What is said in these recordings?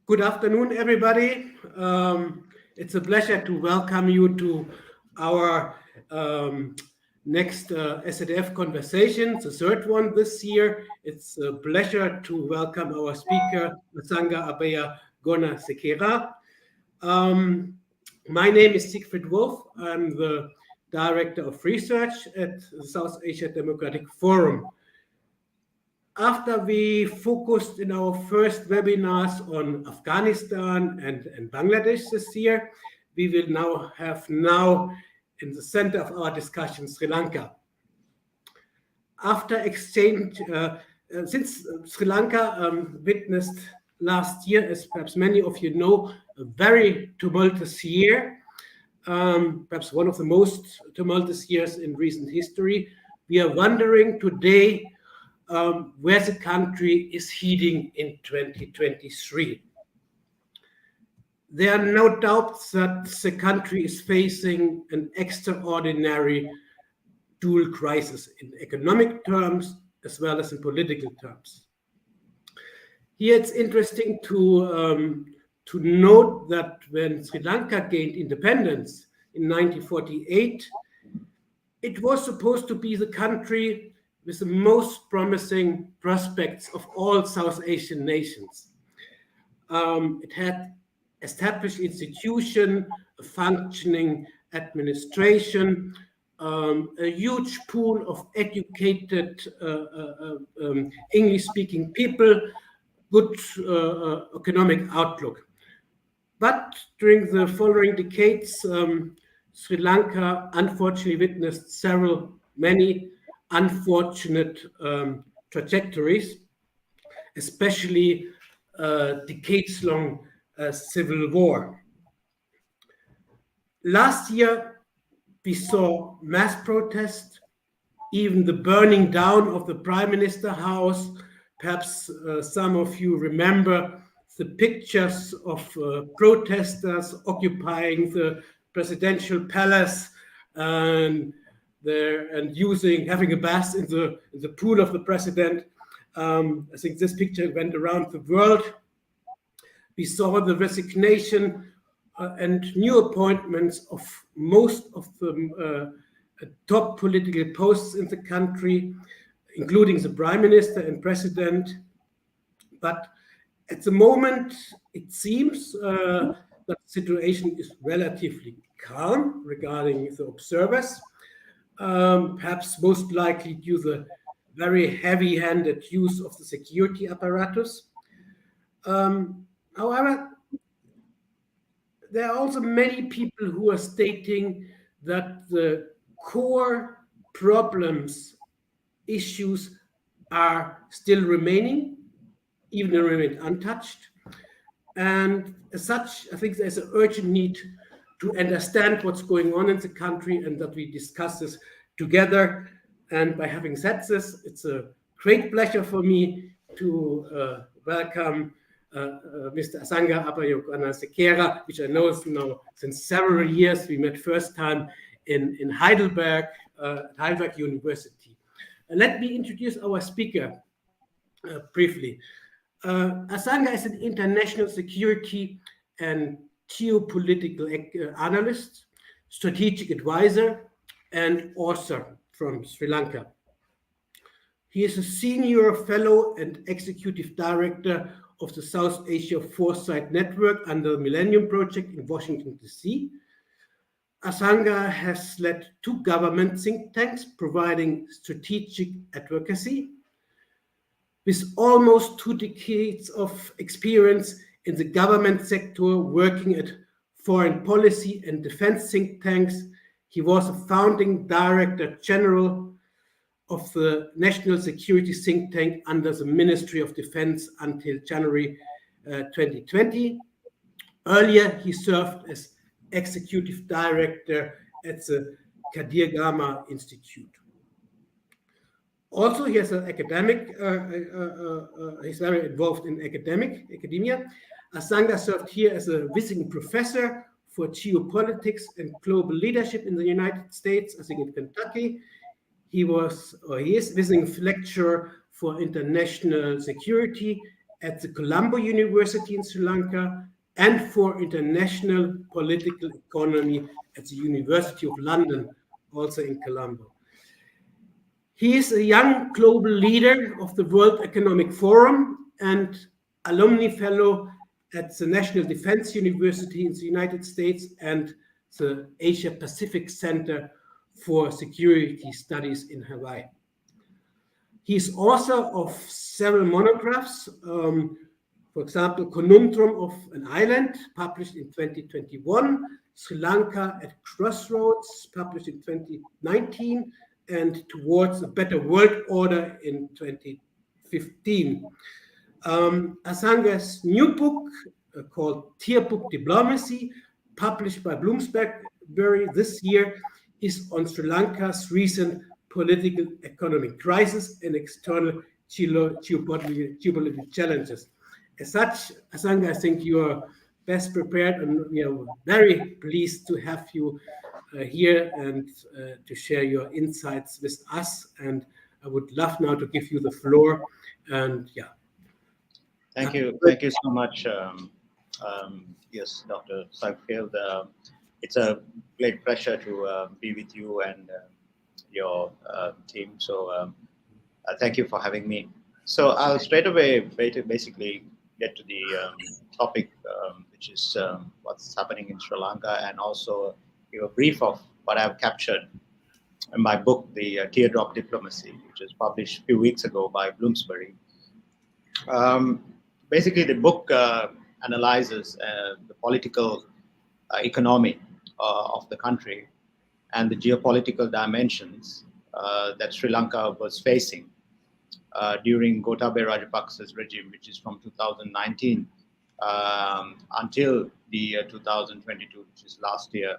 Good afternoon, everybody. It's a pleasure to welcome you to our next SADF conversation, the third one this year. It's a pleasure to welcome our speaker, Masanga Abaya Gona Sekera. My name is Siegfried Wolf. I'm the Director of Research at the South Asia Democratic Forum. After we focused in our first webinars on Afghanistan and Bangladesh this year, we will now have in the center of our discussion Sri Lanka. After exchange, since Sri Lanka witnessed last year, as perhaps many of you know, a very tumultuous year, perhaps one of the most tumultuous years in recent history, we are wondering today where the country is heading in 2023. There are no doubts that the country is facing an extraordinary dual crisis in economic terms as well as in political terms. Here it's interesting to note that when Sri Lanka gained independence in 1948, it was supposed to be the country with the most promising prospects of all South Asian nations. It had established institutions, a functioning administration, a huge pool of educated English-speaking people, good economic outlook. But during the following decades, Sri Lanka unfortunately witnessed many unfortunate trajectories, especially decades-long civil war. Last year, we saw mass protests, even the burning down of the Prime Minister House. Perhaps some of you remember the pictures of protesters occupying the presidential palace and having a bath in the pool of the president. I think this picture went around the world. We saw the resignation and new appointments of most of the top political posts in the country, including the prime minister and president. But at the moment, it seems that the situation is relatively calm regarding the observers. Perhaps most likely due to the very heavy-handed use of the security apparatus. However, there are also many people who are stating that the core problems, issues are still remaining, even remain untouched. And as such, I think there's an urgent need to understand what's going on in the country and that we discuss this together. And by having said this, it's a great pleasure for me to welcome Mr. Asanga Apayokana Sekera, which I know now since several years. We met first time in Heidelberg, at Heidelberg University. Let me introduce our speaker briefly. Asanga is an international security and geopolitical analyst, strategic advisor, and author from Sri Lanka. He is a senior fellow and executive director of the South Asia Foresight Network under the Millennium Project in Washington, D.C. Asanga has led 2 government think tanks providing strategic advocacy. With almost 2 decades of experience in the government sector working at foreign policy and defense think tanks, he was a founding director general of the National Security Think Tank under the Ministry of Defense until January 2020. Earlier, he served as executive director at the Kadirgama Institute. Also, he has an academic, he's very involved in academia. Asanga served here as a visiting professor for geopolitics and global leadership in the United States, I think in Kentucky. He is visiting lecturer for international security at the Colombo University in Sri Lanka and for international political economy at the University of London, also in Colombo. He is a young global leader of the World Economic Forum and alumni fellow at the National Defense University in the United States and the Asia Pacific Center for Security Studies in Hawaii. He is author of several monographs, for example, Conundrum of an Island, published in 2021, Sri Lanka at Crossroads, published in 2019, and Towards a Better World Order in 2015. Asanga's new book called Tier Book Diplomacy, published by Bloomsbury this year, is on Sri Lanka's recent political economic crisis and external geopolitical challenges. As such, Asanga, I think you are best prepared, and we are very pleased to have you here and to share your insights with us. And I would love now to give you the floor. And yeah. Thank you so much. Yes, Dr. Sugfield. It's a great pleasure to be with you and your team. So thank you for having me. So I'll straight away basically get to the topic, which is what's happening in Sri Lanka, and also give a brief of what I've captured in my book, The Teardrop Diplomacy, which was published a few weeks ago by Bloomsbury. Basically, the book analyzes the political economy of the country and the geopolitical dimensions that Sri Lanka was facing during Gotabaya Rajapaksa's regime, which is from 2019 until the 2022, which is last year.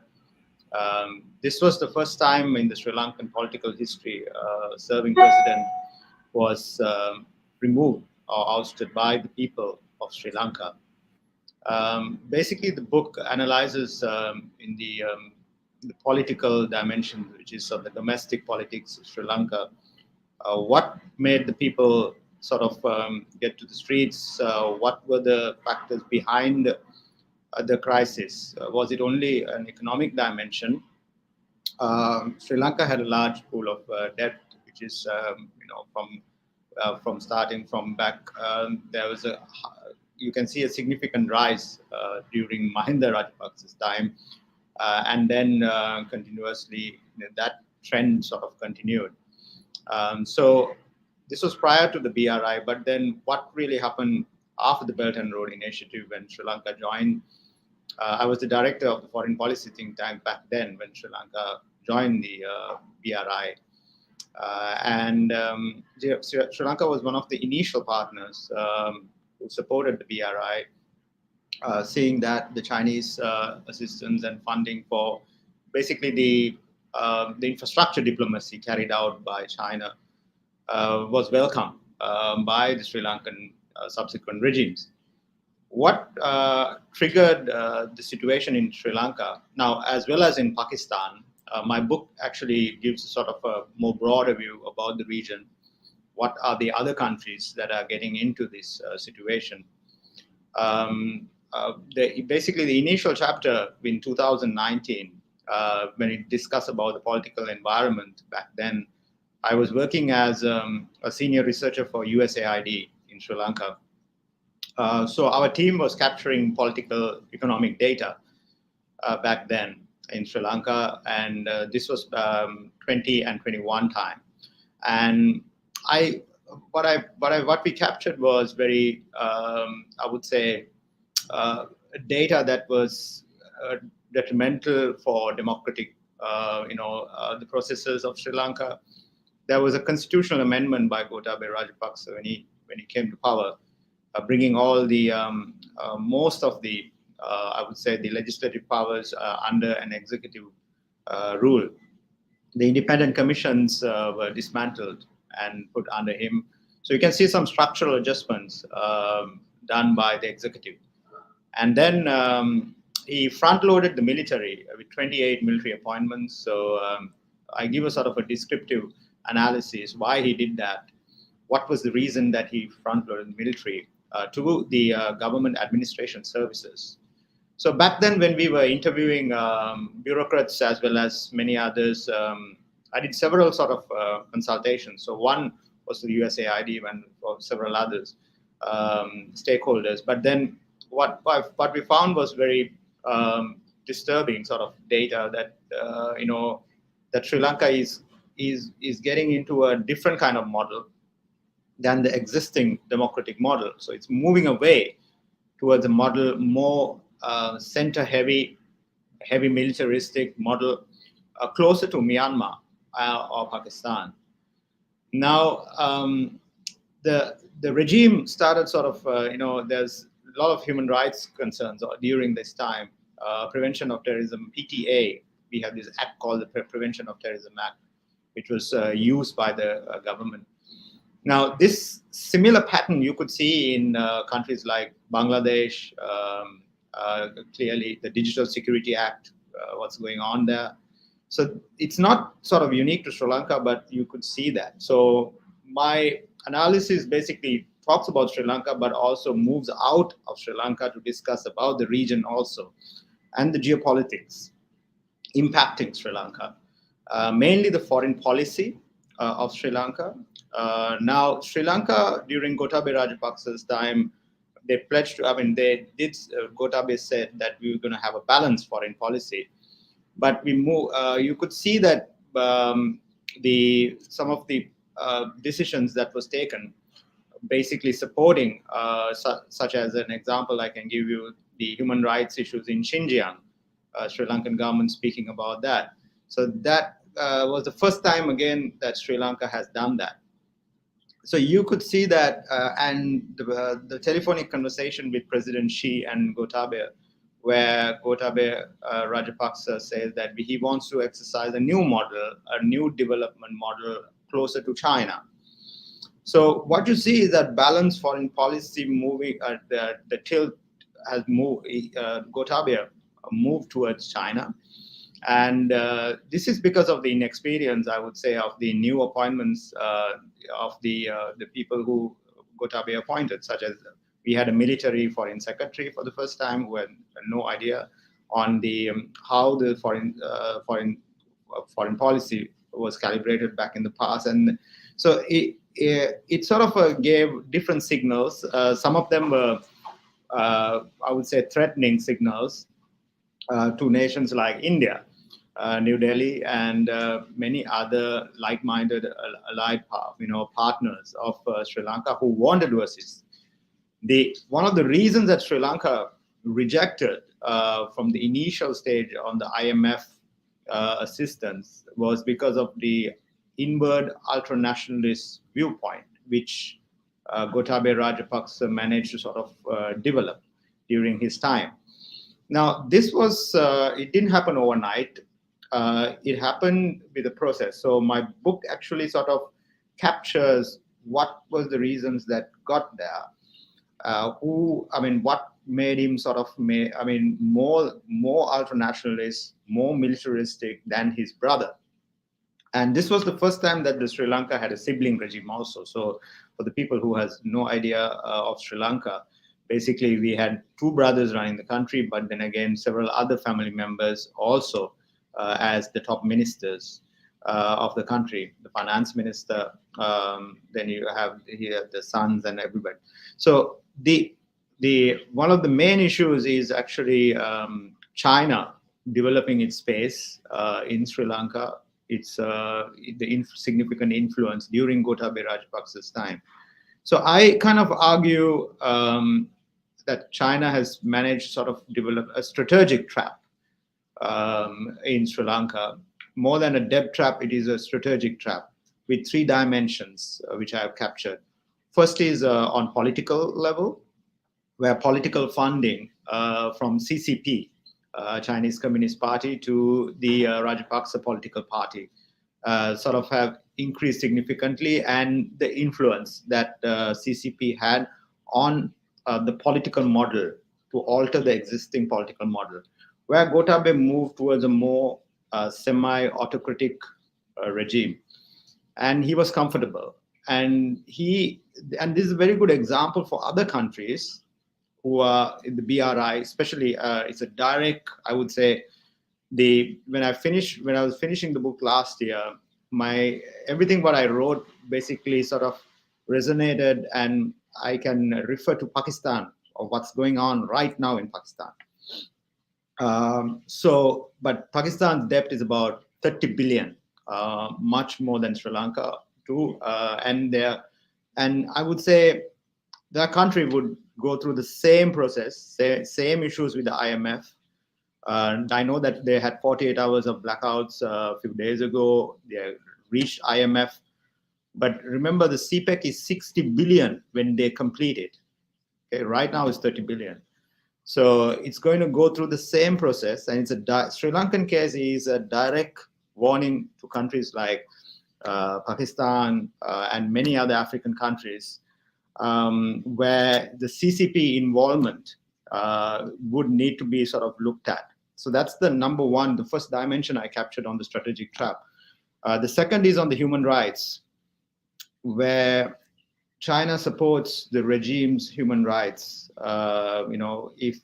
This was the first time in the Sri Lankan political history serving president was removed or ousted by the people of Sri Lanka. Basically, the book analyzes in the political dimension, which is of the domestic politics of Sri Lanka, what made the people sort of get to the streets, what were the factors behind the crisis. Was it only an economic dimension? Sri Lanka had a large pool of debt, which is, from starting from back, there was you can see a significant rise during Mahinda Rajapaksa's time, and then continuously that trend sort of continued. So this was prior to the BRI, but then what really happened after the Belt and Road Initiative when Sri Lanka joined? I was the director of the foreign policy think tank back then when Sri Lanka joined the BRI. Sri Lanka was one of the initial partners who supported the BRI, seeing that the Chinese assistance and funding for basically the infrastructure diplomacy carried out by China was welcome by the Sri Lankan subsequent regimes. What triggered the situation in Sri Lanka, now as well as in Pakistan, my book actually gives a sort of a more broader view about the region. What are the other countries that are getting into this situation? Basically, the initial chapter in 2019, when it discussed about the political environment back then, I was working as a senior researcher for USAID in Sri Lanka. So our team was capturing political economic data back then in Sri Lanka, and this was 20 and 21 time. And what we captured was very, I would say, data that was detrimental for democratic, the processes of Sri Lanka. There was a constitutional amendment by Gotabaya Rajapaksa when he came to power, bringing all the most of the I would say the legislative powers under an executive rule. The independent commissions were dismantled and put under him. So you can see some structural adjustments done by the executive. And then he front-loaded the military with 28 military appointments. So I give a sort of a descriptive analysis why he did that. What was the reason that he front-loaded the military? to the government administration services. So back then, when we were interviewing bureaucrats as well as many others, I did several sort of consultations. So one was the USAID and for several others stakeholders. But then what we found was very disturbing sort of data that that Sri Lanka is getting into a different kind of model than the existing democratic model. So it's moving away towards a model more center heavy militaristic model, closer to Myanmar or Pakistan. Now, the regime started sort of, there's a lot of human rights concerns during this time. Prevention of Terrorism, PTA, we have this act called the Prevention of Terrorism Act, which was used by the government. Now, this similar pattern you could see in countries like Bangladesh, clearly the Digital Security Act, what's going on there. So it's not sort of unique to Sri Lanka, but you could see that. So my analysis basically talks about Sri Lanka, but also moves out of Sri Lanka to discuss about the region also and the geopolitics impacting Sri Lanka, mainly the foreign policy of Sri Lanka. Now, Sri Lanka during Gotabaya Rajapaksa's time, they pledged to, Gotabaya said that we were going to have a balanced foreign policy. But you could see that some of the decisions that was taken, basically supporting, such as an example, I can give you the human rights issues in Xinjiang, Sri Lankan government speaking about that. So that was the first time again that Sri Lanka has done that. So you could see that, and the telephonic conversation with President Xi and Gotabaya, where Gotabaya Rajapaksa says that he wants to exercise a new model, a new development model closer to China. So what you see is that balanced foreign policy moving, the tilt has moved, Gotabaya moved towards China. And this is because of the inexperience, I would say, of the new appointments of the people who Gotabaya appointed, such as we had a military foreign secretary for the first time who had no idea on the how the foreign policy was calibrated back in the past, and so it sort of gave different signals. Some of them were, I would say, threatening signals to nations like India, New Delhi, and many other like-minded allied partners of Sri Lanka who wanted to assist. One of the reasons that Sri Lanka rejected from the initial stage on the IMF assistance was because of the inward ultra-nationalist viewpoint, which Gotabaya Rajapaksa managed to sort of develop during his time. Now, this was, it didn't happen overnight. It happened with a process. So my book actually sort of captures what was the reasons that got there. What made him sort of, more ultra-nationalist, more militaristic than his brother. And this was the first time that the Sri Lanka had a sibling regime also. So for the people who has no idea of Sri Lanka, basically we had two brothers running the country, but then again, several other family members also as the top ministers of the country, the finance minister, then you have here the sons and everybody. So one of the main issues is actually China developing its space in Sri Lanka. It's the significant influence during Gotabaya Rajapaksa's time. So I kind of argue that China has managed to sort of develop a strategic trap in Sri Lanka. More than a debt trap, it is a strategic trap with three dimensions, which I have captured. First is on political level, where political funding from CCP, Chinese Communist Party, to the Rajapaksa political party sort of have increased significantly, and the influence that CCP had on the political model to alter the existing political model, where Gotabaya moved towards a more semi-autocratic regime. And he was comfortable. and this is a very good example for other countries who are in the BRI, especially. It's a direct, I would say, when I was finishing the book last year, everything what I wrote basically sort of resonated, and I can refer to Pakistan or what's going on right now in Pakistan. But Pakistan's debt is about 30 billion, much more than Sri Lanka too, and I would say the country would go through the same process, same issues with the IMF. I know that they had 48 hours of blackouts a few days ago. They reached IMF. But remember, the CPEC is 60 billion when they complete it. Okay, right now it's 30 billion. So it's going to go through the same process. And Sri Lankan case is a direct warning to countries like Pakistan and many other African countries where the CCP involvement would need to be sort of looked at. So that's the number one, the first dimension I captured on the strategic trap. The second is on the human rights, where China supports the regime's human rights. If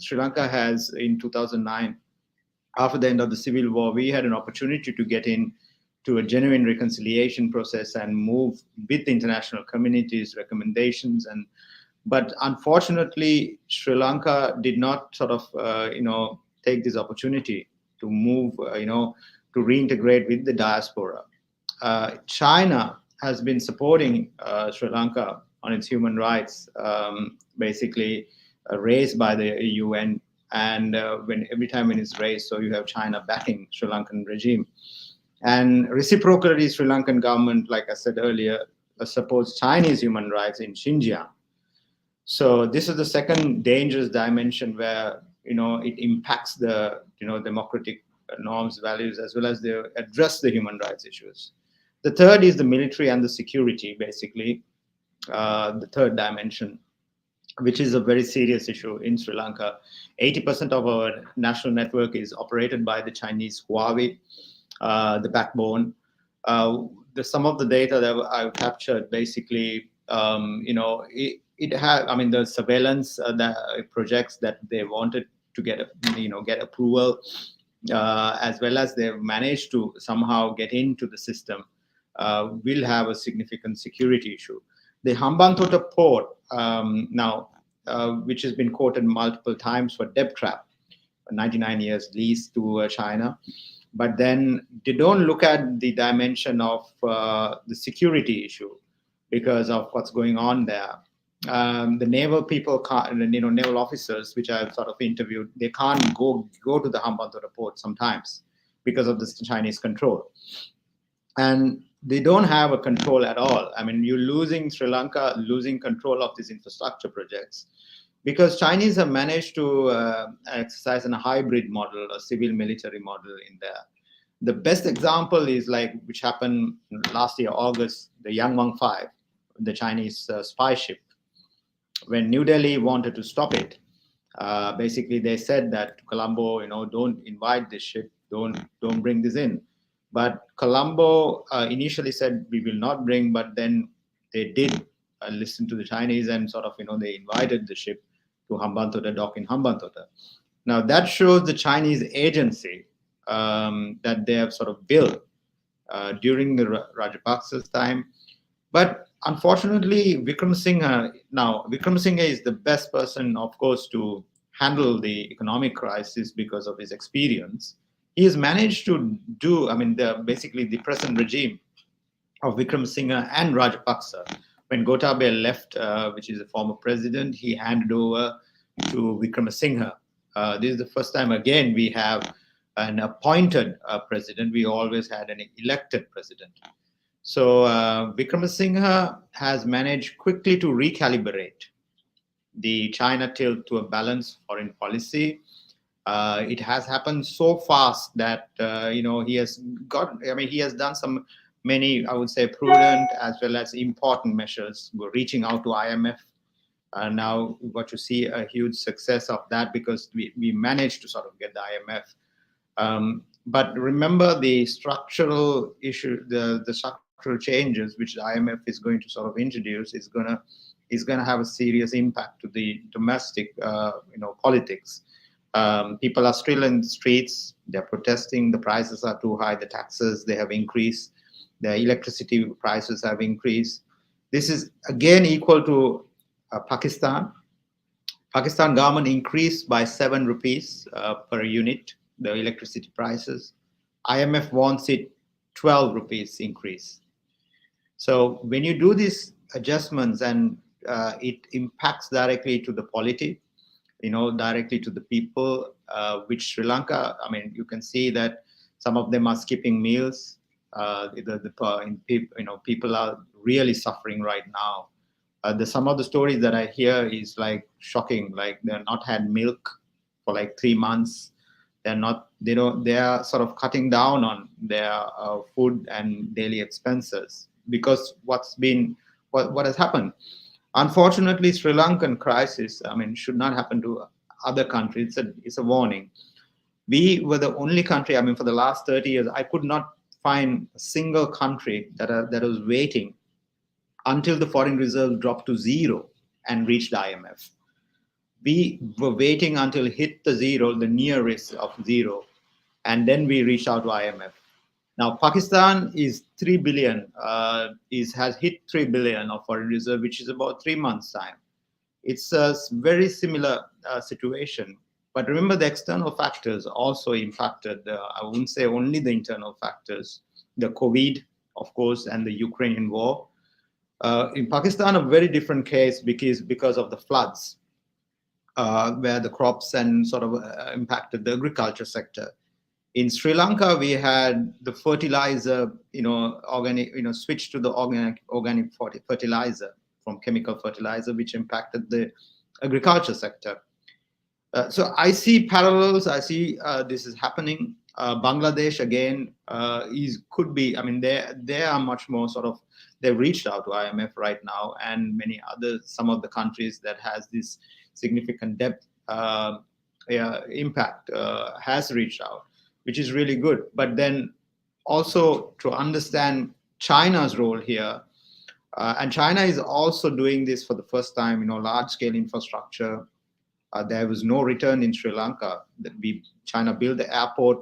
Sri Lanka has, in 2009, after the end of the civil war, we had an opportunity to get in to a genuine reconciliation process and move with the international community's recommendations. But unfortunately, Sri Lanka did not sort of, take this opportunity to move, to reintegrate with the diaspora. China has been supporting Sri Lanka on its human rights, basically raised by the UN. And every time when it's raised, so you have China backing Sri Lankan regime. And reciprocally, Sri Lankan government, like I said earlier, supports Chinese human rights in Xinjiang. So this is the second dangerous dimension where it impacts the democratic norms, values, as well as they address the human rights issues. The third is the military and the security, basically, the third dimension, which is a very serious issue in Sri Lanka. 80% of our national network is operated by the Chinese Huawei, the backbone. Some of the data that I've captured, basically, it had, the surveillance that projects that they wanted to get approval, as well as they've managed to somehow get into the system, will have a significant security issue. The Hambantota port now, which has been quoted multiple times for debt trap, 99 years lease to China, but then they don't look at the dimension of the security issue because of what's going on there. The naval people can't, naval officers, which I've sort of interviewed, they can't go to the Hambantota port sometimes because of this Chinese control. And they don't have a control at all. You're losing Sri Lanka, losing control of these infrastructure projects, because Chinese have managed to exercise a hybrid model, a civil military model in there. The best example is which happened last year, August, the Yangwang 5, the Chinese spy ship. When New Delhi wanted to stop it, basically they said that to Colombo, don't invite this ship, don't bring this in. But Colombo initially said we will not bring, but then they did listen to the Chinese and sort of, they invited the ship to Hambantota dock in Hambantota. Now that shows the Chinese agency that they have sort of built during the Rajapaksa's time. But unfortunately, Vikramasinghe is the best person, of course, to handle the economic crisis because of his experience. He has managed to do, basically the present regime of Vikramasinghe and Rajapaksa. When Gotabaya left, which is a former president, he handed over to Vikramasinghe. This is the first time, again, we have an appointed president. We always had an elected president. So Vikramasinghe has managed quickly to recalibrate the China tilt to a balanced foreign policy. It has happened so fast that he has done many, I would say, prudent as well as important measures. We're reaching out to IMF. Now what you see a huge success of that, because we managed to sort of get the IMF. But remember the structural issue, the structural structural changes which the IMF is going to sort of introduce is gonna have a serious impact to the domestic politics. People are still in the streets. They're protesting. The prices are too high. The taxes they have increased. The electricity prices have increased. This is again equal to Pakistan. Pakistan government increased by 7 rupees per unit the electricity prices. IMF wants it 12 rupees increase. So when you do these adjustments and it impacts directly to the polity, directly to the people, which Sri Lanka, I mean, you can see that some of them are skipping meals. People are really suffering right now. Some of the stories that I hear is like shocking. Like they're not had milk for like 3 months. They are sort of cutting down on their food and daily expenses because what has happened. Unfortunately, Sri Lankan crisis, I mean, should not happen to other countries. It's a warning. We were the only country, I mean, for the last 30 years, I could not find a single country that was waiting until the foreign reserves dropped to zero and reached IMF. We were waiting until it hit the zero, the nearest of zero, and then we reached out to IMF. Now, Pakistan is 3 billion, has hit 3 billion of foreign reserve, which is about 3 months' time. It's a very similar situation. But remember, the external factors also impacted. I wouldn't say only the internal factors, the COVID, of course, and the Ukrainian war. In Pakistan, a very different case because of the floods, where the crops and sort of impacted the agriculture sector. In Sri Lanka, we had the fertilizer, switch to the organic fertilizer from chemical fertilizer, which impacted the agriculture sector. So I see parallels. I see this is happening. Bangladesh again could be. I mean, they are much more sort of. They've reached out to IMF right now, and some of the countries that has this significant debt impact has reached out, which is really good. But then also to understand China's role here, and China is also doing this for the first time. Large-scale infrastructure. There was no return in Sri Lanka. China built the airport.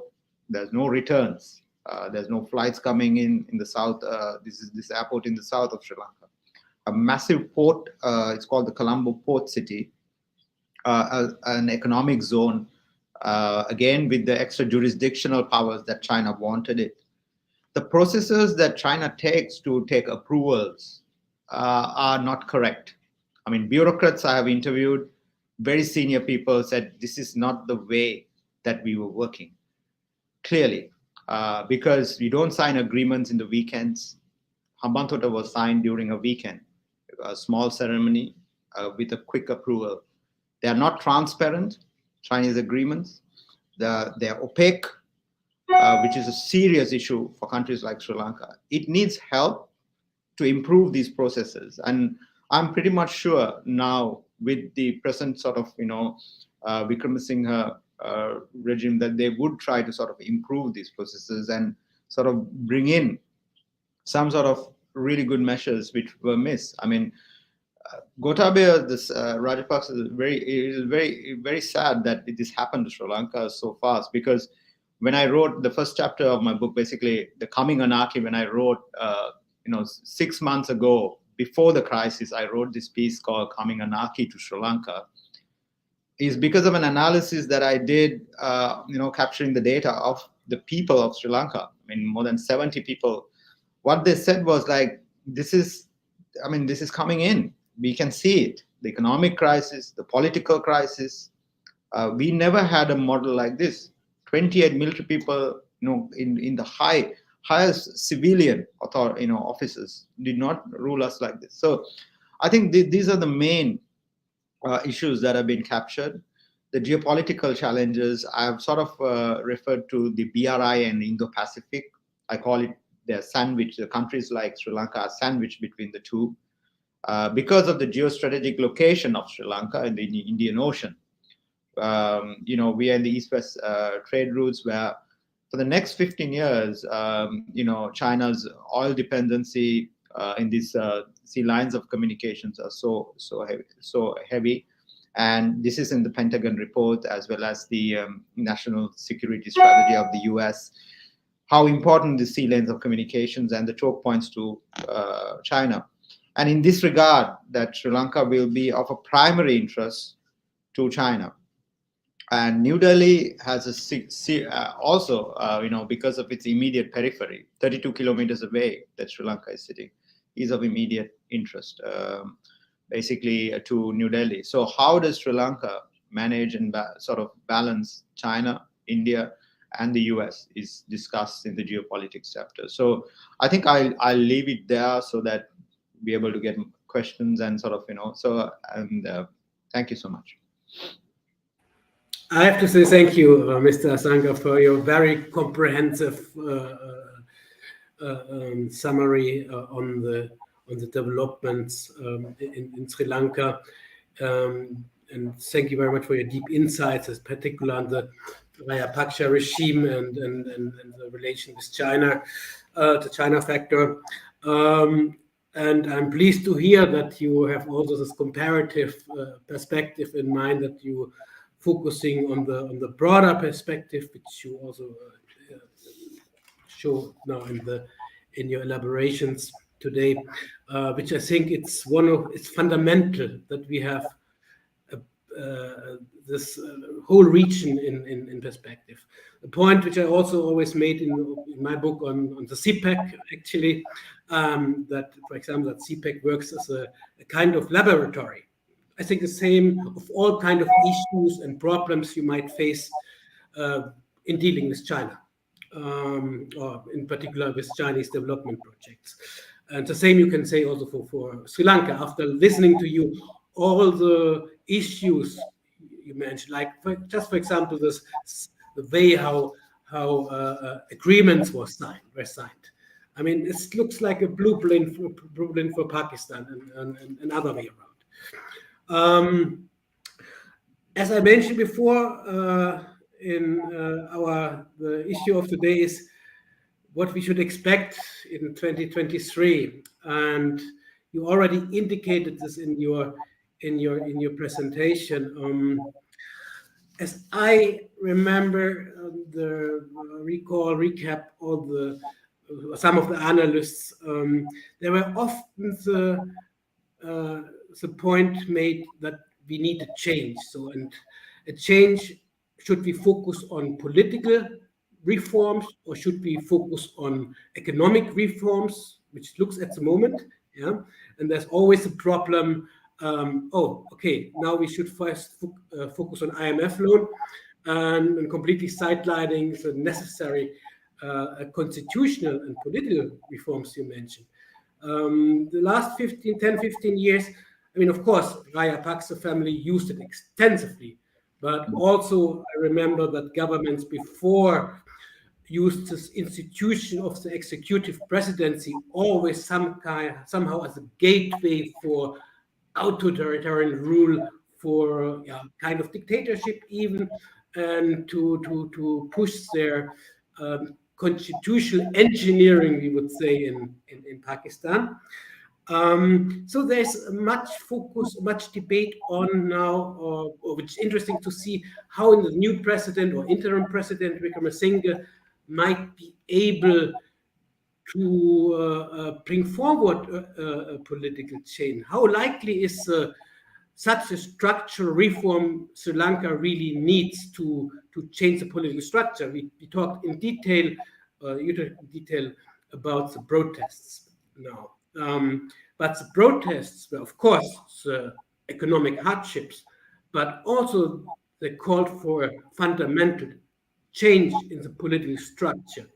There's no returns. There's no flights coming in the south. This is this airport in the south of Sri Lanka. A massive port. It's called the Colombo Port City. An economic zone. Again, with the extra jurisdictional powers that China wanted it. The processes that China takes to take approvals are not correct. I mean, bureaucrats I have interviewed, very senior people said this is not the way that we were working. Clearly, because you don't sign agreements in the weekends. Hambantota was signed during a weekend, a small ceremony with a quick approval. They are not transparent, Chinese agreements. They're opaque, which is a serious issue for countries like Sri Lanka. It needs help to improve these processes. And I'm pretty much sure now with the present sort of, Wickremesinghe regime that they would try to sort of improve these processes and sort of bring in some sort of really good measures which were missed. I mean, Gotabaya, this Rajapaksa, it is very, very sad that this happened to Sri Lanka so fast, because when I wrote the first chapter of my book, basically The Coming Anarchy, when I wrote, 6 months ago, before the crisis, I wrote this piece called Coming Anarchy to Sri Lanka, is because of an analysis that I did, capturing the data of the people of Sri Lanka. I mean, more than 70 people. What they said was like, this is coming in. We can see it. The economic crisis, the political crisis. We never had a model like this. 28 military people, in the highest civilian officers did not rule us like this. So I think these are the main issues that have been captured. The geopolitical challenges, I've sort of referred to the BRI and Indo-Pacific. I call it their sandwich. The countries like Sri Lanka are sandwiched between the two. Because of the geostrategic location of Sri Lanka in the Indian Ocean. We are in the east-west trade routes where for the next 15 years, China's oil dependency in these sea lines of communications are so heavy. And this is in the Pentagon report as well as the national security strategy of the US, how important the sea lanes of communications and the choke points to China. And in this regard, that Sri Lanka will be of a primary interest to China. And New Delhi has also, because of its immediate periphery, 32 kilometers away that Sri Lanka is sitting, is of immediate interest, basically to New Delhi. So how does Sri Lanka manage and sort of balance China, India, and the US is discussed in the geopolitics chapter. So I think I'll leave it there so that be able to get questions and sort of, thank you so much. I have to say thank you, Mr. Asanga, for your very comprehensive summary on the developments in Sri Lanka, and thank you very much for your deep insights, in particular on the Rajapaksa regime and the relation with China, the China factor. And I'm pleased to hear that you have also this comparative perspective in mind, that you focusing on the broader perspective, which you also show now in your elaborations today, which I think it's fundamental that we have this whole region in perspective. A point which I also always made in my book on the CPEC, actually, that, for example, that CPEC works as a kind of laboratory. I think the same of all kind of issues and problems you might face in dealing with China, or in particular with Chinese development projects. And the same you can say also for Sri Lanka. After listening to you, all the issues you mentioned, like for example, the way how agreements were signed. I mean, it looks like a blueprint for Pakistan and another way around. As I mentioned before, the issue of today is what we should expect in 2023, and you already indicated this in your presentation. As I remember, recap all some of the analysts, there were often the point made that we need a change. So, and a change, should we focus on political reforms or should we focus on economic reforms, which looks at the moment, yeah? And there's always a problem. Okay, now we should first focus on IMF loan and completely sidelining the necessary constitutional and political reforms you mentioned. The last 10, 15 years, I mean, of course, Rajapaksa family used it extensively, but also I remember that governments before used this institution of the executive presidency always somehow as a gateway for authoritarian rule, for kind of dictatorship even, and to push their constitutional engineering, we would say, in Pakistan. So there's much focus, much debate on now, which is interesting to see how the new president or interim president, Wickremesinghe, might be able to bring forward a political change. How likely is such a structural reform Sri Lanka really needs to change the political structure? We talked in detail, you talked in detail about the protests now. But the protests were, of course, the economic hardships, but also they called for a fundamental change in the political structure.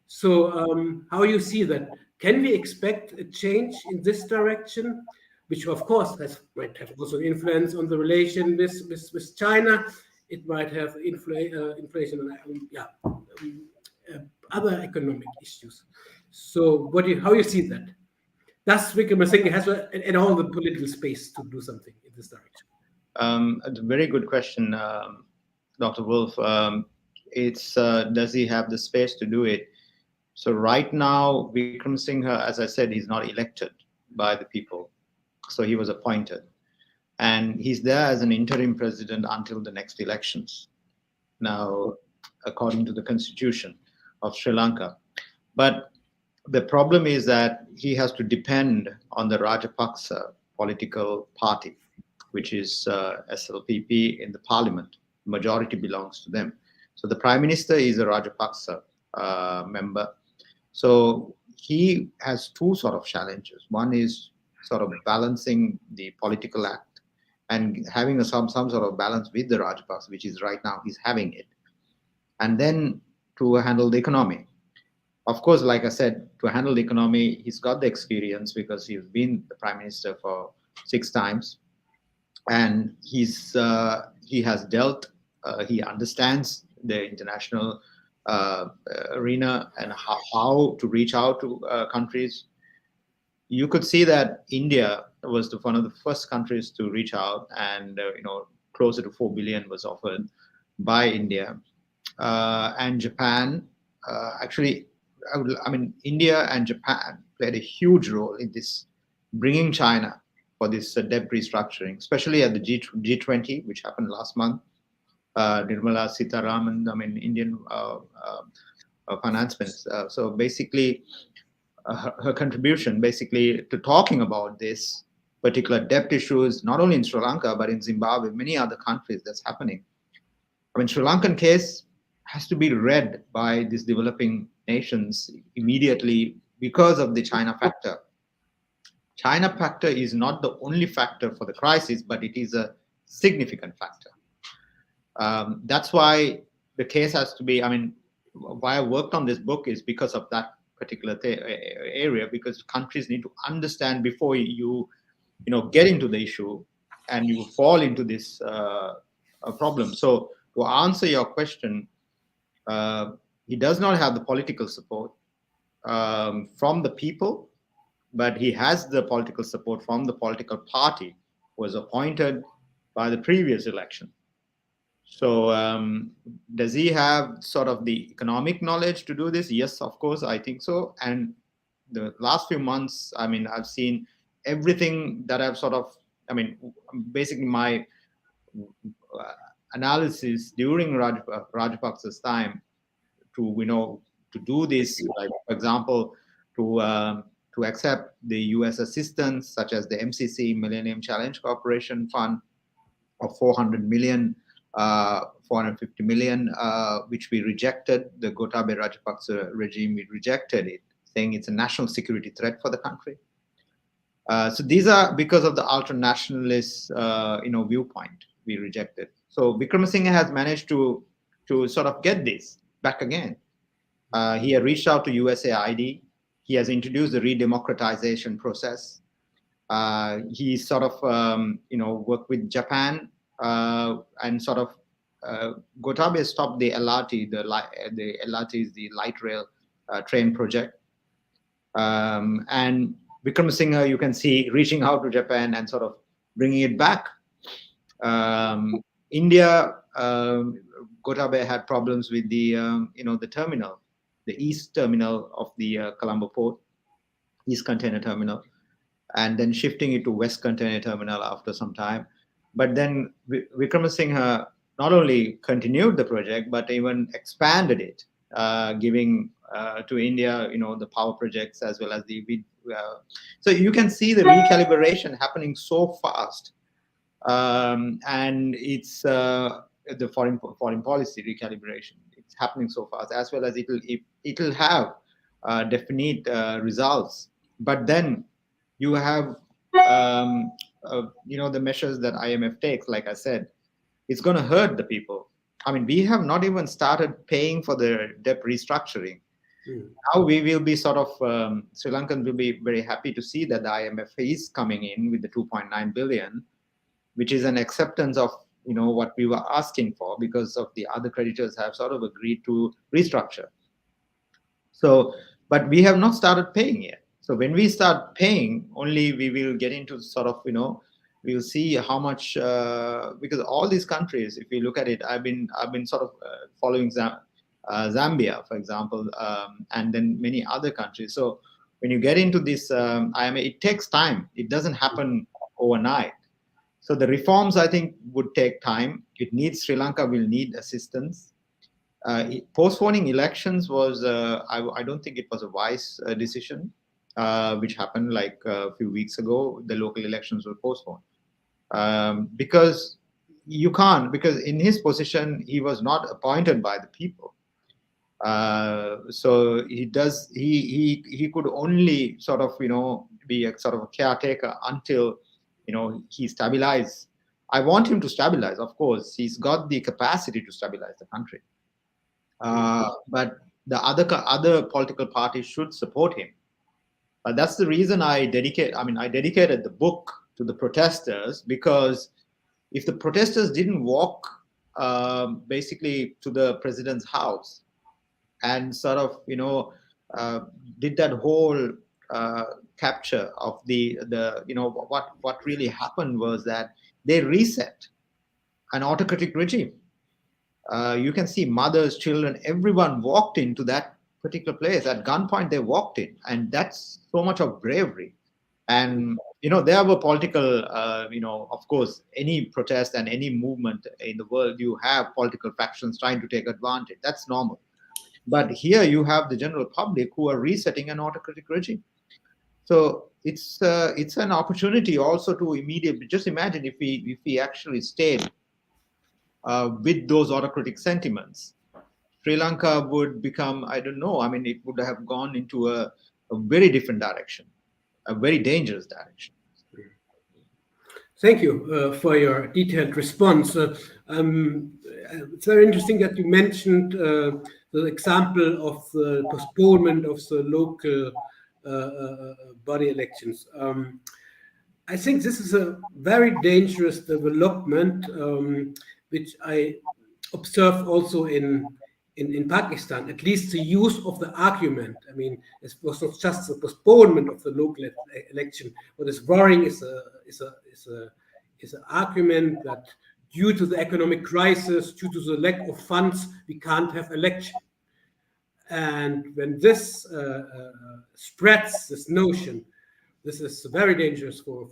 So how you see that? Can we expect a change in this direction, which of course might have also influence on the relation with China? It might have inflation on other economic issues. So how you see that? Does Wickremesinghe has in all the political space to do something in this direction? A very good question, Dr. Wolf. It's does he have the space to do it? So right now, Vikram Singha, as I said, he's not elected by the people, so he was appointed, and he's there as an interim president until the next elections. Now, according to the constitution of Sri Lanka, but the problem is that he has to depend on the Rajapaksa political party, which is SLPP in the parliament. Majority belongs to them. So the prime minister is a Rajapaksa member. So he has two sort of challenges. One is sort of balancing the political act and having some sort of balance with the Rajapaksa, which is right now he's having it, and then to handle the economy. Of course, like I said, to handle the economy, he's got the experience because he's been the prime minister for 6 times, and he has dealt. He understands the international uh, arena and how to reach out to countries. You could see that India was one of the first countries to reach out, and closer to 4 billion was offered by India, and Japan. Actually, I mean, India and Japan played a huge role in this, bringing China for this debt restructuring, especially at the G20, which happened last month. Nirmala Sitaraman, I mean, Indian finance minister. So basically, her contribution basically to talking about this particular debt issues, not only in Sri Lanka, but in Zimbabwe, many other countries that's happening. I mean, Sri Lankan case has to be read by these developing nations immediately because of the China factor. China factor is not the only factor for the crisis, but it is a significant factor. That's why the case has to be, I mean, why I worked on this book is because of that particular area, because countries need to understand before you get into the issue and you fall into this problem. So to answer your question, he does not have the political support from the people, but he has the political support from the political party who was appointed by the previous election. So does he have sort of the economic knowledge to do this? Yes, of course, I think so. And the last few months, I mean, I've seen everything that I've sort of, I mean, basically my analysis during Rajapaksa's time to to do this, like for example, to accept the U.S. assistance such as the MCC Millennium Challenge Corporation Fund of 400 million, 450 million, which we rejected. The Gotabaya Rajapaksa regime, we rejected it, saying it's a national security threat for the country. So these are because of the ultra-nationalist, viewpoint we rejected. So Wickremesinghe has managed to sort of get this back again. He had reached out to USAID. He has introduced the redemocratization process. He sort of, worked with Japan and sort of Gotabaya stopped the LRT. The LRT is the light rail train project. And Wickremesinghe, you can see reaching out to Japan and sort of bringing it back. India, Gotabaya had problems with the the terminal, the east terminal of the Colombo port, east container terminal, and then shifting it to west container terminal after some time. But then Wickremesinghe not only continued the project but even expanded it, giving to India, the power projects as well as the. So you can see the recalibration happening so fast, and it's the foreign policy recalibration. It's happening so fast, as well as it'll have definite results. But then you have the measures that IMF takes. Like I said, it's going to hurt the people. I mean, we have not even started paying for the debt restructuring. Now we will be sort of, Sri Lankans will be very happy to see that the IMF is coming in with the 2.9 billion, which is an acceptance of what we were asking for, because of the other creditors have sort of agreed to restructure. So, but we have not started paying yet. So when we start paying, only we will get into sort of we'll see how much, because all these countries, if you look at it, I've been sort of following Zambia, for example, and then many other countries. So when you get into this, I mean, it takes time. It doesn't happen overnight. So the reforms, I think, would take time. It needs Sri Lanka will need assistance. Postponing elections was, I don't think it was a wise decision, which happened like a few weeks ago. The local elections were postponed because you can't, because in his position, he was not appointed by the people. So he could only sort of, be a sort of a caretaker until, he stabilized. I want him to stabilize, of course. He's got the capacity to stabilize the country. But the other political parties should support him. That's the reason I dedicated the book to the protesters, because if the protesters didn't walk basically to the president's house and sort of, did that whole capture of the what really happened was that they reset an autocratic regime. You can see mothers, children, everyone walked into that particular place at gunpoint. They walked in, and that's so much of bravery. And there were political, of course, any protest and any movement in the world, you have political factions trying to take advantage. That's normal. But here you have the general public who are resetting an autocratic regime. So it's an opportunity also to immediately just imagine if we actually stayed with those autocratic sentiments, Sri Lanka would become, I don't know, I mean, it would have gone into a very different direction, a very dangerous direction. Thank you for your detailed response. It's very interesting that you mentioned the example of the postponement of the local body elections. I think this is a very dangerous development, which I observe also in Pakistan, at least the use of the argument. I mean, it was not just the postponement of the local election. What is worrying is an argument that due to the economic crisis, due to the lack of funds, we can't have election. And when this spreads, this notion, this is very dangerous for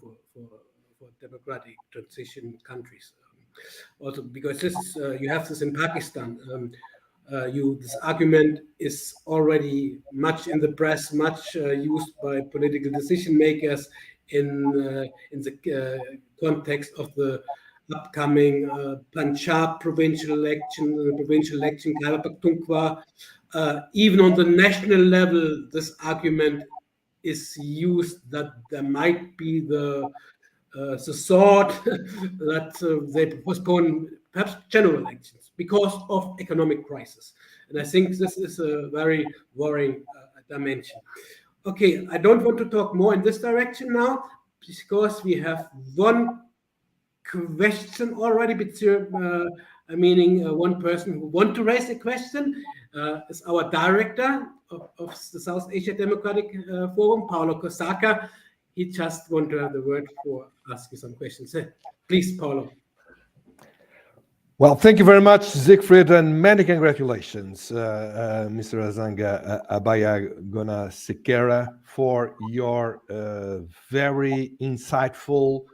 democratic transition countries. Also, because this is, you have this in Pakistan. This argument is already much in the press, much used by political decision makers in the context of the upcoming Punjab provincial election, Khyber Pakhtunkhwa. Even on the national level, this argument is used that there might be the thought that they postpone perhaps general elections because of economic crisis. And I think this is a very worrying dimension. Okay, I don't want to talk more in this direction now because we have one question already, meaning one person who wants to raise a question is our director of the South Asia Democratic Forum, Paolo Kosaka. He just want to have the word for asking some questions. Please, Paolo. Well, thank you very much, Siegfried, and many congratulations, Mr. Azanga Abaya Gona Sekera, for your very insightful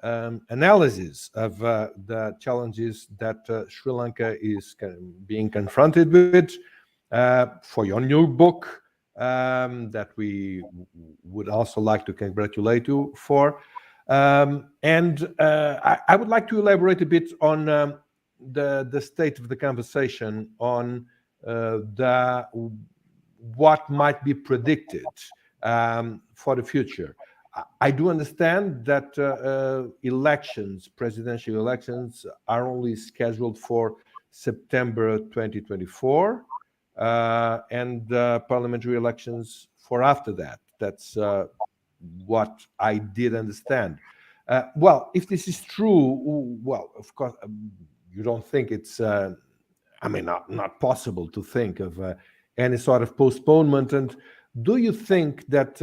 analysis of the challenges that Sri Lanka is being confronted with, for your new book that we would also like to congratulate you for. And I would like to elaborate a bit on the state of the conversation on what might be predicted for the future. I do understand that presidential elections, are only scheduled for September 2024, and parliamentary elections for after that. That's what I did understand. Well, if this is true, well, of course, you don't think it's, not possible to think of any sort of postponement. And do you think that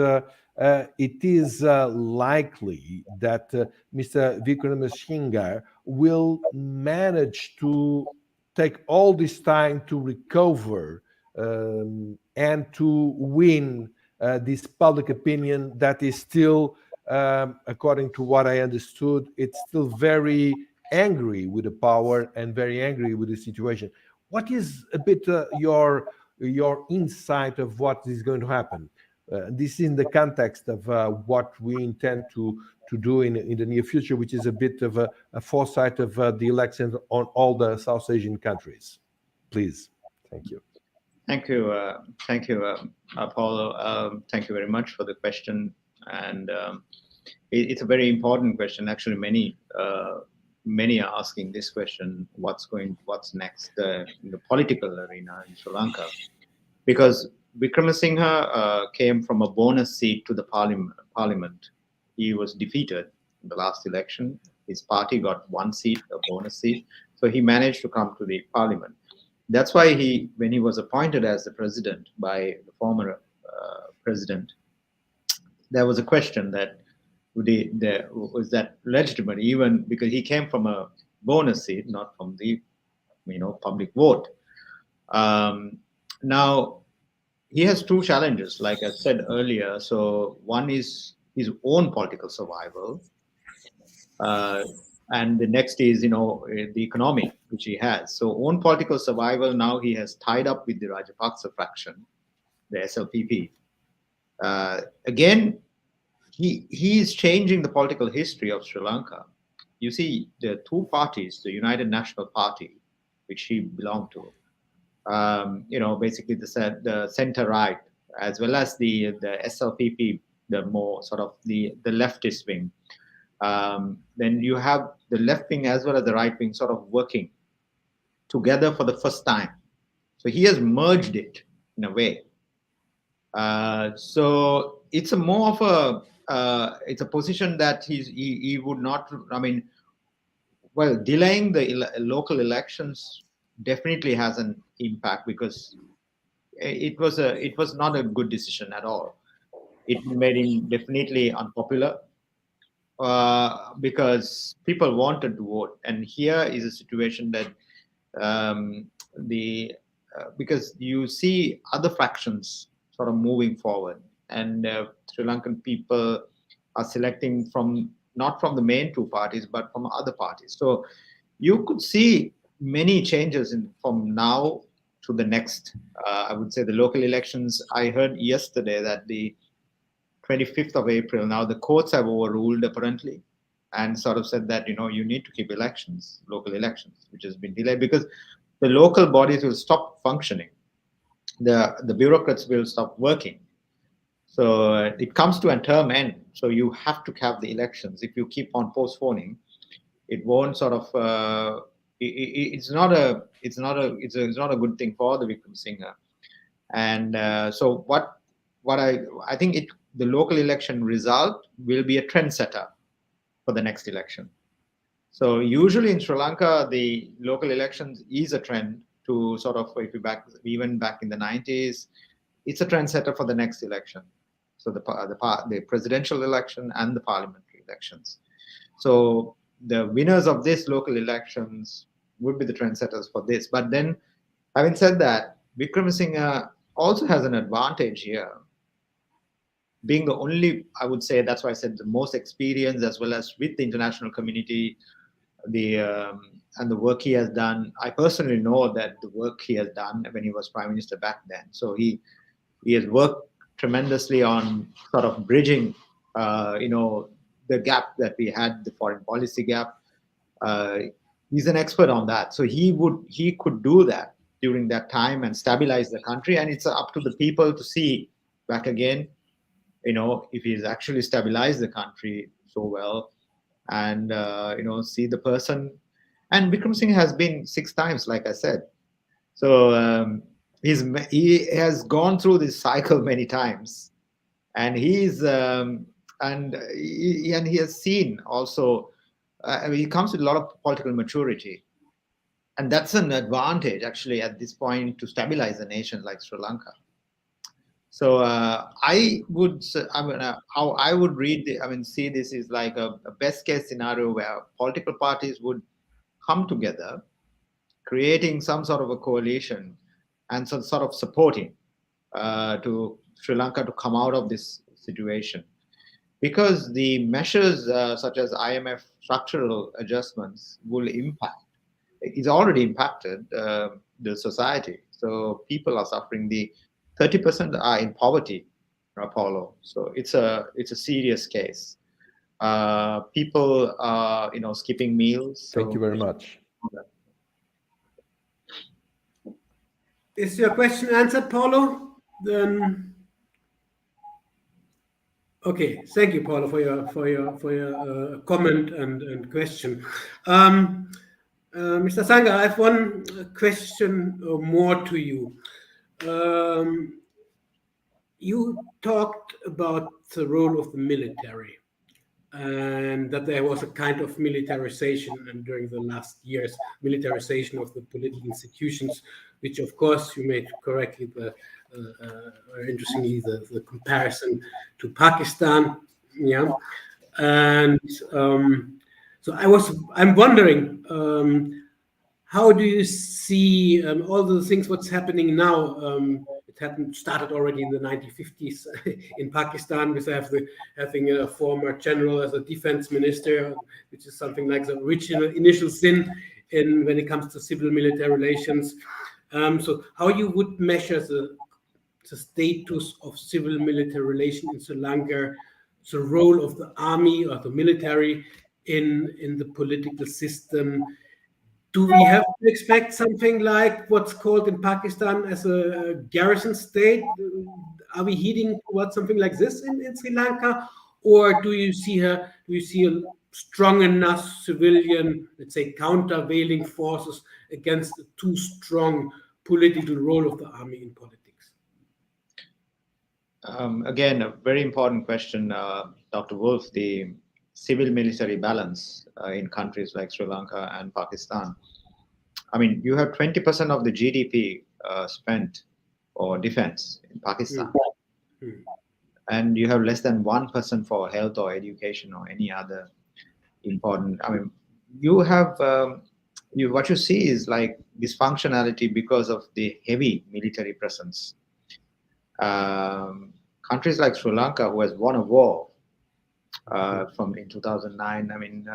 it is likely that Mr. Wickremesinghe will manage to take all this time to recover and to win this public opinion that is still, according to what I understood, it's still very angry with the power and very angry with the situation. What is a bit your insight of what is going to happen? This is in the context of what we intend to do in the near future, which is a bit of a foresight of the elections on all the South Asian countries. Please. Thank you. Thank you, Paulo. Thank you very much for the question, and it's a very important question. Actually, many are asking this question: what's next in the political arena in Sri Lanka? Because Wickremesinghe came from a bonus seat to the parliament. He was defeated in the last election. His party got one seat, a bonus seat, so he managed to come to the parliament. That's why when he was appointed as the president by the former president, there was a question that was that legitimate, even because he came from a bonus seat, not from the public vote. Now, he has two challenges, like I said earlier. So one is his own political survival, and the next is, the economy, which he has. So own political survival, now he has tied up with the Rajapaksa faction, the SLPP. Again, he is changing the political history of Sri Lanka. You see, there are two parties, the United National Party, which he belonged to, basically the center-right, as well as the SLPP, the more sort of the leftist wing. Then you have the left wing as well as the right wing sort of working together for the first time. So he has merged it in a way. So it's a more of it's a position that he would not. I mean, well, delaying the local elections definitely has an impact, because it was not a good decision at all. It made him definitely unpopular. Because people wanted to vote, and here is a situation that because you see other factions sort of moving forward, and Sri Lankan people are selecting not from the main two parties, but from other parties. So you could see many changes from now to the next. I would say the local elections. I heard yesterday that the 25th of April, now the courts have overruled apparently, and sort of said that, you need to keep local elections, which has been delayed because the local bodies will stop functioning. The bureaucrats will stop working. So it comes to a term end. So you have to have the elections. If you keep on postponing, it won't sort of, it's not a good thing for the Wickremesinghe. And so I think the local election result will be a trendsetter for the next election. So usually in Sri Lanka, the local elections is a trend to sort of, even back in the 90s, it's a trendsetter for the next election. So the presidential election and the parliamentary elections. So the winners of these local elections would be the trendsetters for this. But then, having said that, Wickremesinghe also has an advantage here, being the only, I would say, that's why I said the most experienced, as well as with the international community, and the work he has done. I personally know that the work he has done when he was Prime Minister back then. So he has worked tremendously on sort of bridging, the gap that we had, the foreign policy gap. He's an expert on that. So he could do that during that time and stabilize the country. And it's up to the people to see back again, if he's actually stabilized the country so well, and see the person. And Wickremesinghe has been 6 times, like I said. So he has gone through this cycle many times, and he has seen also. He comes with a lot of political maturity, and that's an advantage actually at this point to stabilize a nation like Sri Lanka. So I would, how I would read, see this is like a best case scenario where political parties would come together, creating some sort of a coalition and some sort of supporting to Sri Lanka to come out of this situation. Because the measures such as IMF structural adjustments will impact, it's already impacted the society. So people are suffering. The 30% are in poverty, Paulo. So it's a serious case. People are skipping meals. Thank you very much. Is your question answered, Paulo? Then, okay. Thank you, Paulo, for your comment and question. Mr. Sanga, I have one question more to you. You talked about the role of the military, and that there was a kind of militarization, and during the last years, militarization of the political institutions, which, of course, you made correctly interestingly the comparison to Pakistan. Yeah, and so I'm wondering. How do you see all the things what's happening now? It started already in the 1950s in Pakistan with having a former general as a defense minister, which is something like the original initial sin when it comes to civil-military relations. So how you would measure the status of civil-military relation in Sri Lanka, the role of the army or the military in the political system? Do we have to expect something like what's called in Pakistan as a garrison state? Are we heading towards something like this in Sri Lanka, or do you see a strong enough civilian, let's say, countervailing forces against a too strong political role of the army in politics? Again, a very important question, Dr. Wolf. The civil-military balance in countries like Sri Lanka and Pakistan. I mean, you have 20% of the GDP spent for defense in Pakistan, and you have less than 1% for health or education or any other important. I mean, you have what you see is like dysfunctionality because of the heavy military presence. Countries like Sri Lanka, who has won a war from in 2009. I mean,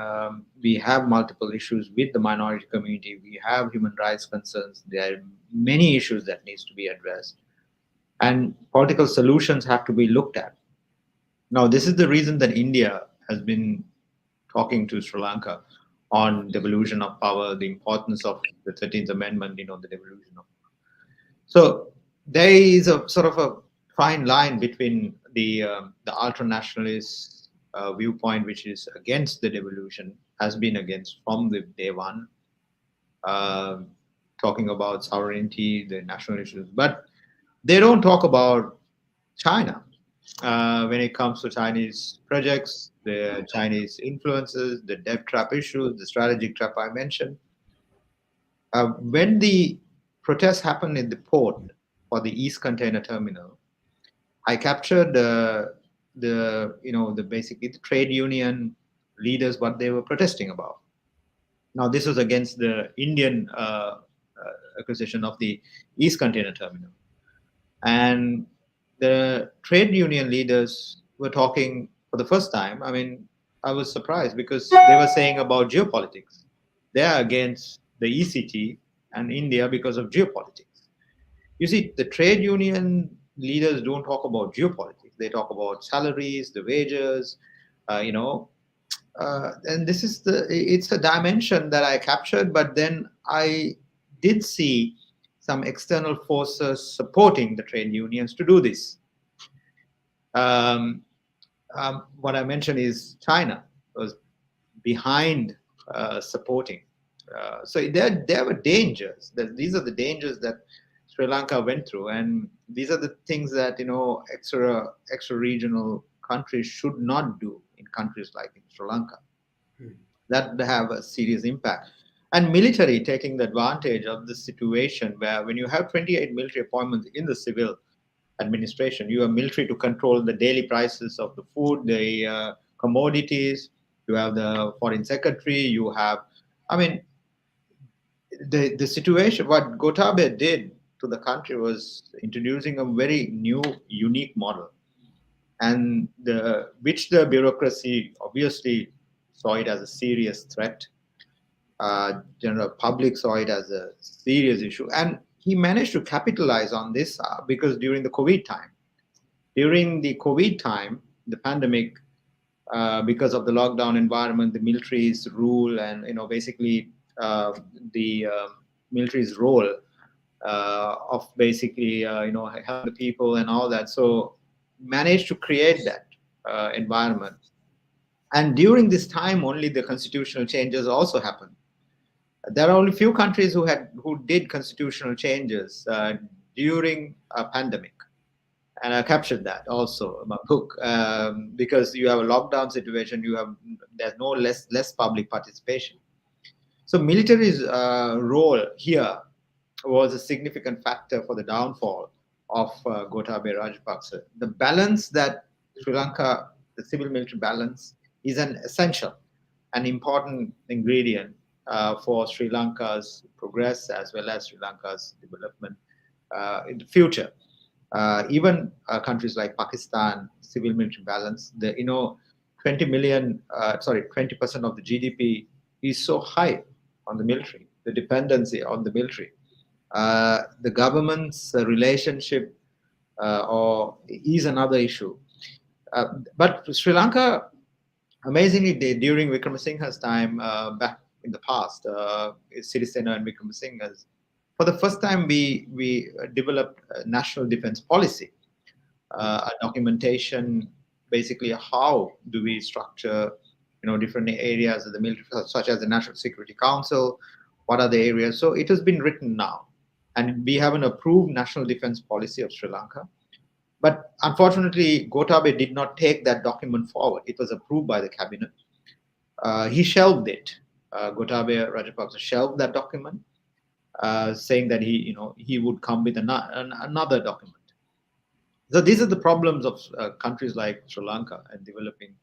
we have multiple issues with the minority community. We have human rights concerns. There are many issues that needs to be addressed, and political solutions have to be looked at. Now, this is the reason that India has been talking to Sri Lanka on devolution of power, the importance of the 13th Amendment, the devolution of power. So there is a sort of a fine line between the ultra-nationalist viewpoint, which is against the devolution, has been against from the day one, talking about sovereignty, the national issues, but they don't talk about China when it comes to Chinese projects, the Chinese influences, the debt trap issues, the strategic trap I mentioned. When the protests happened in the port for the East Container Terminal, I captured basically the trade union leaders, what they were protesting about. Now, this was against the Indian acquisition of the East Container Terminal. And the trade union leaders were talking for the first time. I mean, I was surprised because they were saying about geopolitics. They are against the ECT and India because of geopolitics. You see, the trade union leaders don't talk about geopolitics. They talk about salaries, the wages, and this is it's a dimension that I captured, but then I did see some external forces supporting the trade unions to do this. What I mentioned is China was behind supporting. So there were dangers. These are the dangers that Sri Lanka went through, and these are the things that extra regional countries should not do in countries like in Sri Lanka. That have a serious impact. And military taking the advantage of the situation where when you have 28 military appointments in the civil administration. You have military to control the daily prices of the food, the commodities. You have the foreign secretary. You have, I mean, the situation. What Gotabaya did to the country was introducing a very new, unique model, and which the bureaucracy obviously saw it as a serious threat. General public saw it as a serious issue, and he managed to capitalize on this because during the COVID time, the pandemic, because of the lockdown environment, the military's rule, and basically the military's role of basically helping the people and all that, so managed to create that environment. And during this time, only the constitutional changes also happened. There are only few countries who did constitutional changes during a pandemic, and I captured that also in my book, because you have a lockdown situation, there's no less public participation. So military's role here was a significant factor for the downfall of Gotabaya Rajapaksa. The balance that Sri Lanka, the civil-military balance, is an essential and important ingredient for Sri Lanka's progress as well as Sri Lanka's development in the future. Even countries like Pakistan, civil-military balance, 20% of the GDP is so high on the military, the dependency on the military. The government's relationship is another issue. But Sri Lanka, amazingly, during Wickramasinghe's time, back in the past, Sirisena and Wickramasinghe's, for the first time, we developed a national defense policy, a documentation, basically how do we structure, different areas of the military, such as the National Security Council. What are the areas? So it has been written now, and we have an approved national defense policy of Sri Lanka. But unfortunately, Gotabaya did not take that document forward. It was approved by the cabinet. He shelved it. Gotabaya Rajapaksa shelved that document, saying that he would come with another document. So these are the problems of countries like Sri Lanka and developing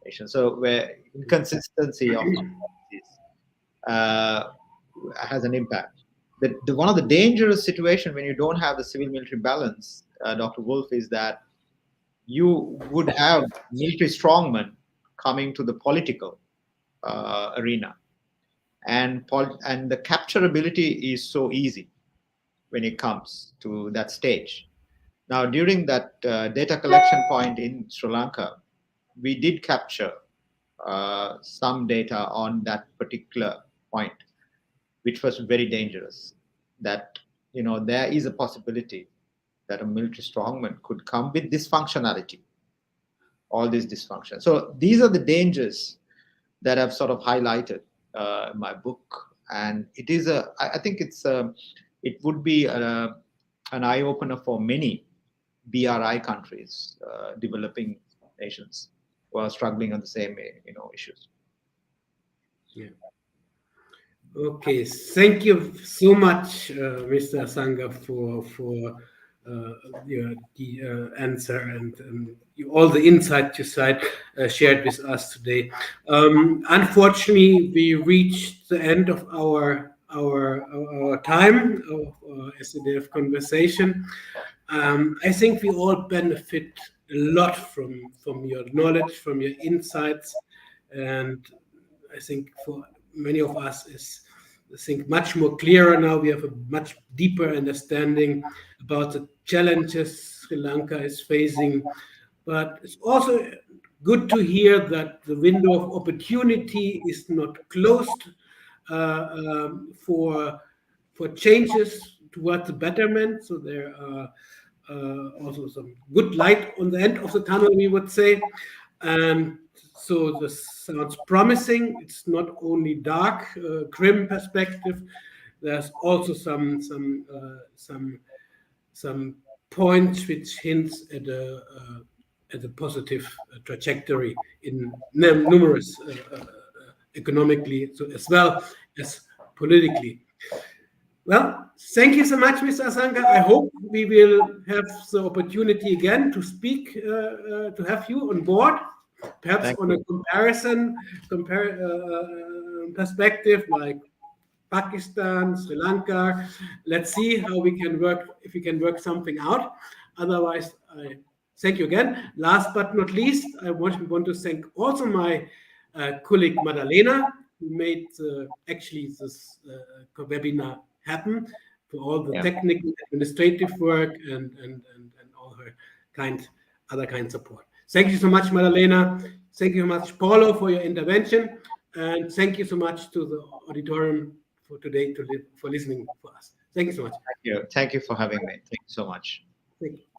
nations. So where inconsistency of policies has an impact. One of the dangerous situations when you don't have the civil-military balance, Dr. Wolf, is that you would have military strongmen coming to the political arena, and the capturability is so easy when it comes to that stage. Now, during that data collection point in Sri Lanka, we did capture some data on that particular point, which was very dangerous. That there is a possibility that a military strongman could come with dysfunctionality, all this dysfunction. So these are the dangers that I've sort of highlighted in my book, and it is I think it would be an eye opener for many BRI countries, developing nations who are struggling on the same issues. Yeah. Okay, thank you so much, Mr. Asanga, for the answer and all the insight you shared with us today. Unfortunately, we reached the end of our time of SADF conversation. I think we all benefit a lot from your knowledge, from your insights, and I think for many of us is much more clearer now. We have a much deeper understanding about the challenges Sri Lanka is facing, but it's also good to hear that the window of opportunity is not closed for changes towards the betterment. So there are also some good light on the end of the tunnel, we would say. And so this sounds promising. It's not only dark, grim perspective. There's also some points which hints at a positive trajectory in numerous economically, so as well as politically. Well, thank you so much, Mr. Asanga. I hope we will have the opportunity again to speak, to have you on board, perhaps Thank on a comparison perspective, like Pakistan, Sri Lanka. Let's see how we can work, if we can work something out. Otherwise, I thank you again. Last but not least, I want to thank also my colleague Madalena, who made actually this webinar happen, for all the Yeah. technical, administrative work, and all her other kind support. Thank you so much, Madalena. Thank you so much, Paulo, for your intervention, and thank you so much to the auditorium for today for listening for us. Thank you so much. Thank you. Thank you for having me. Thank you so much. Thank you.